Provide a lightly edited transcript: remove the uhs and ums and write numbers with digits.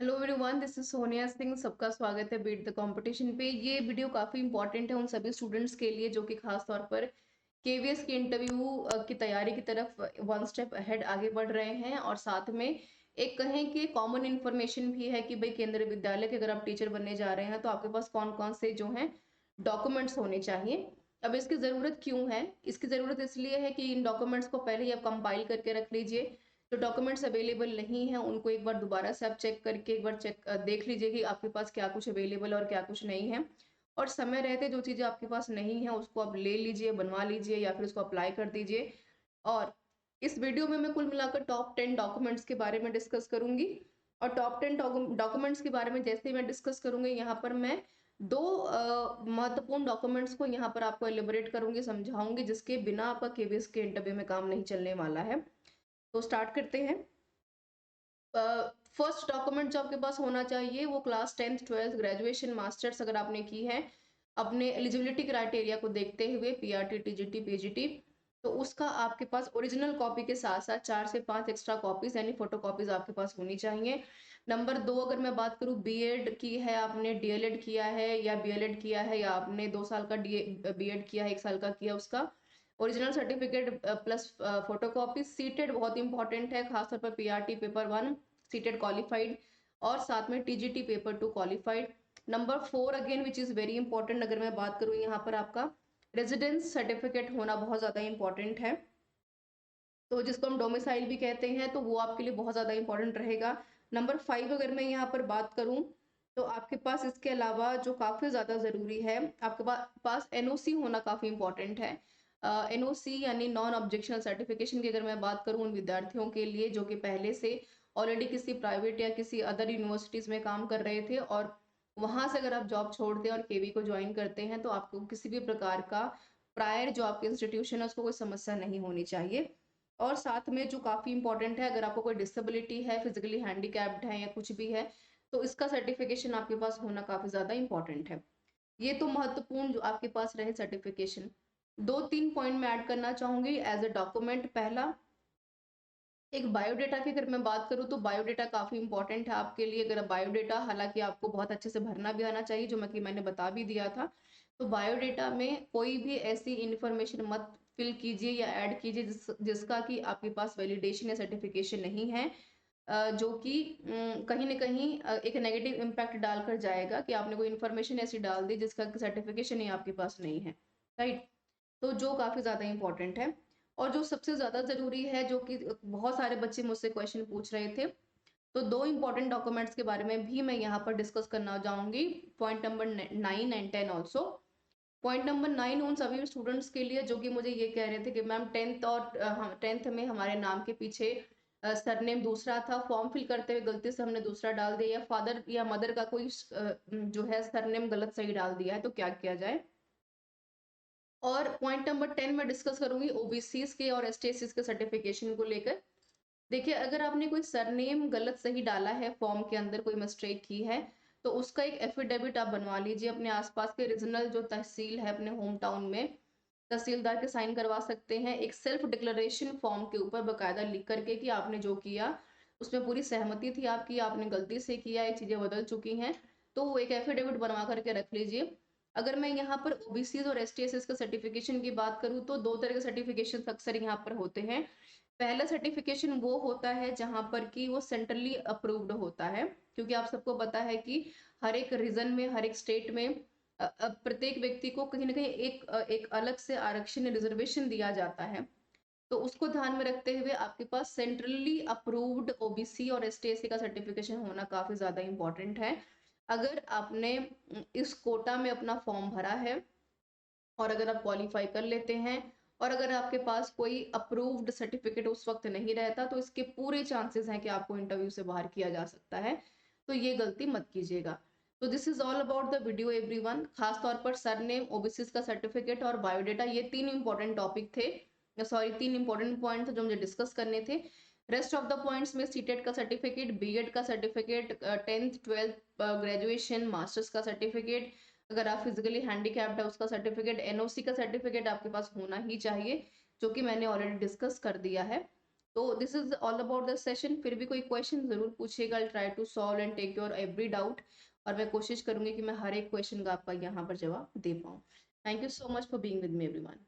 Hello everyone, this is Sonia Singh. सबका स्वागत है बीट द कंपटीशन पे। ये वीडियो काफ़ी इंपॉर्टेंट है उन सभी स्टूडेंट्स के लिए जो कि खास तौर पर केवीएस के इंटरव्यू की तैयारी की तरफ वन स्टेप अहेड आगे बढ़ रहे हैं, और साथ में एक कहें कि कॉमन इन्फॉर्मेशन भी है कि भाई केंद्रीय विद्यालय के अगर आप टीचर बनने जा रहे हैं तो आपके पास कौन कौन से जो हैं डॉक्यूमेंट्स होने चाहिए। अब इसकी ज़रूरत क्यों है? इसकी ज़रूरत इसलिए है कि इन डॉक्यूमेंट्स को पहले ही आप कंपाइल करके रख लीजिए। जो डॉक्यूमेंट्स अवेलेबल नहीं है उनको एक बार दोबारा से आप चेक करके एक बार देख लीजिए कि आपके पास क्या कुछ अवेलेबल और क्या कुछ नहीं है। और समय रहते जो चीज़ें आपके पास नहीं है उसको आप ले लीजिए, बनवा लीजिए या फिर उसको अप्लाई कर दीजिए। और इस वीडियो में मैं कुल मिलाकर टॉप 10 डॉक्यूमेंट्स के बारे में डिस्कस करूंगी। और टॉप 10 डॉक्यूमेंट्स के बारे में जैसे ही मैं डिस्कस करूंगी, यहाँ पर मैं दो महत्वपूर्ण डॉक्यूमेंट्स को यहाँ पर आपको एलिबरेट करूंगी, समझाऊंगी, जिसके बिना आपका केवीएस के इंटरव्यू में काम नहीं चलने वाला है। तो स्टार्ट करते हैं। फर्स्ट डॉक्यूमेंट जो आपके पास होना चाहिए वो class 10th 12th graduation masters अगर आपने की है, अपने एलिजिबिलिटी क्राइटेरिया को देखते हुए पीआरटी टीजीटी पीजीटी, तो उसका आपके पास ओरिजिनल कॉपी के साथ साथ 4 से 5 एक्स्ट्रा कॉपीज यानी फोटो कॉपीज आपके पास होनी चाहिए। नंबर 2, अगर मैं बात करूँ बीएड की है आपने, डीएलएड किया है या बीएलएड किया है, या आपने 2 साल का बीएड किया है, 1 साल का किया, उसका original certificate plus photocopy. Seated बहुत इंपॉर्टेंट है, खासतौर पर पीआरटी पेपर 1 सीटेड क्वालिफाइड, और साथ में TGT paper 2 qualified. Number 4 again which is very important, अगर मैं बात करूँ यहाँ पर आपका रेजिडेंस सर्टिफिकेट होना बहुत ज़्यादा इंपॉर्टेंट है, तो जिसको हम डोमिसाइल भी कहते हैं, तो वो आपके लिए बहुत ज़्यादा इंपॉर्टेंट रहेगा। नंबर 5 अगर मैं यहाँ पर बात करूँ तो आपके पास इसके अलावा जो काफ़ी ज़्यादा ज़रूरी है, आपके पास एनओसी होना काफ़ी इंपॉर्टेंट है। एनओसी यानी नॉन ऑब्जेक्शनल सर्टिफिकेशन की अगर मैं बात करूँ उन विद्यार्थियों के लिए जो कि पहले से ऑलरेडी किसी प्राइवेट या किसी अदर यूनिवर्सिटीज़ में काम कर रहे थे, और वहाँ से अगर आप जॉब छोड़ते हैं और केवी को ज्वाइन करते हैं तो आपको किसी भी प्रकार का प्रायर जो आपके इंस्टीट्यूशन है उसको कोई समस्या नहीं होनी चाहिए। और साथ में जो काफ़ी इंपॉर्टेंट है, अगर आपको कोई डिसेबिलिटी है, फिजिकली हैंडीकैप्ड है या कुछ भी है, तो इसका सर्टिफिकेशन आपके पास होना काफ़ी ज़्यादा इंपॉर्टेंट है। ये तो महत्वपूर्ण जो आपके पास रहे सर्टिफिकेशन। 2-3 पॉइंट मैं ऐड करना चाहूंगी एज अ डॉक्यूमेंट। पहला, एक बायोडेटा की अगर मैं बात करूँ तो बायोडेटा काफ़ी इंपॉर्टेंट है आपके लिए। अगर बायोडेटा, हालांकि आपको बहुत अच्छे से भरना भी आना चाहिए, जो मैंने बता भी दिया था। तो बायोडेटा में कोई भी ऐसी इंफॉर्मेशन मत फिल कीजिए या ऐड कीजिए जिसका कि आपके पास वैलिडेशन या सर्टिफिकेशन नहीं है, जो कि कहीं ना कहीं एक नेगेटिव इम्पैक्ट डालकर जाएगा कि आपने कोई इन्फॉर्मेशन ऐसी डाल दी जिसका सर्टिफिकेशन ही आपके पास नहीं है। राइट। तो जो काफ़ी ज़्यादा इंपॉर्टेंट है। और जो सबसे ज़्यादा ज़रूरी है, जो कि बहुत सारे बच्चे मुझसे क्वेश्चन पूछ रहे थे, तो दो इंपॉर्टेंट डॉक्यूमेंट्स के बारे में भी मैं यहाँ पर डिस्कस करना चाहूँगी। Point number 9 and 10 also. Point number 9 उन सभी स्टूडेंट्स के लिए जो कि मुझे ये कह रहे थे कि मैम 10th और 10th में हमारे नाम के पीछे सरनेम दूसरा था, फॉर्म फिल करते हुए गलती से हमने दूसरा डाल दिया, या फादर या मदर का कोई जो है सरनेम गलत सही डाल दिया है, तो क्या किया जाए। और पॉइंट नंबर 10 में डिस्कस करूंगी ओबीसीज के और एसटीएससीज के सर्टिफिकेशन को लेकर। देखिए, अगर आपने कोई सरनेम गलत सही डाला है, फॉर्म के अंदर कोई मिस्टेक की है, तो उसका एक एफिडेविट आप बनवा लीजिए अपने आसपास के रीजनल जो तहसील है अपने होम टाउन में, तहसीलदार के साइन करवा सकते हैं एक सेल्फ डिक्लेरेशन फॉर्म के ऊपर बकायदा लिख करके कि आपने जो किया उसमें पूरी सहमति थी आपकी, आपने गलती से किया, ये चीजें बदल चुकी हैं, तो वो एक एफिडेविट बनवा करके रख लीजिए। अगर मैं यहाँ पर ओबीसीज और एसटीएसएस का सर्टिफिकेशन की बात करूँ तो दो तरह के सर्टिफिकेशन अक्सर यहाँ पर होते हैं। पहला सर्टिफिकेशन वो होता है जहाँ पर कि वो सेंट्रली अप्रूव्ड होता है, क्योंकि आप सबको पता है कि हर एक रीजन में, हर एक स्टेट में प्रत्येक व्यक्ति को कहीं ना कहीं एक अलग से आरक्षण रिजर्वेशन दिया जाता है। तो उसको ध्यान में रखते हुए आपके पास सेंट्रली अप्रूव्ड ओबीसी और एसटीएससी का सर्टिफिकेशन होना काफी ज्यादा इंपॉर्टेंट है। अगर आपने इस कोटा में अपना फॉर्म भरा है और अगर आप क्वालिफाई कर लेते हैं, और अगर आपके पास कोई अप्रूव्ड सर्टिफिकेट उस वक्त नहीं रहता, तो इसके पूरे चांसेस हैं कि आपको इंटरव्यू से बाहर किया जा सकता है। तो ये गलती मत कीजिएगा। तो this is all about the video everyone. खास तौर पर सरनेम, ओबीसी का सर्टिफिकेट और बायोडेटा, ये तीन इंपॉर्टेंट टॉपिक थे, सॉरी तीन इंपॉर्टेंट पॉइंट थे जो मुझे डिस्कस करने थे। रेस्ट ऑफ द पॉइंट्स में सीटेट का सर्टिफिकेट, बीएड का certificate, 10th 12th graduation masters का सर्टिफिकेट, अगर आप फिजिकली हैंडीकैप्ड है उसका सर्टिफिकेट, एनओसी का सर्टिफिकेट आपके पास होना ही चाहिए, जो कि मैंने ऑलरेडी डिस्कस कर दिया है। तो this is all about the session. फिर भी कोई क्वेश्चन जरूर पूछिएगा, I try to solve and take your every doubt, और मैं कोशिश करूंगी कि मैं हर एक क्वेश्चन का आपका यहाँ पर जवाब दे पाऊँ। Thank you so much for being with me everyone.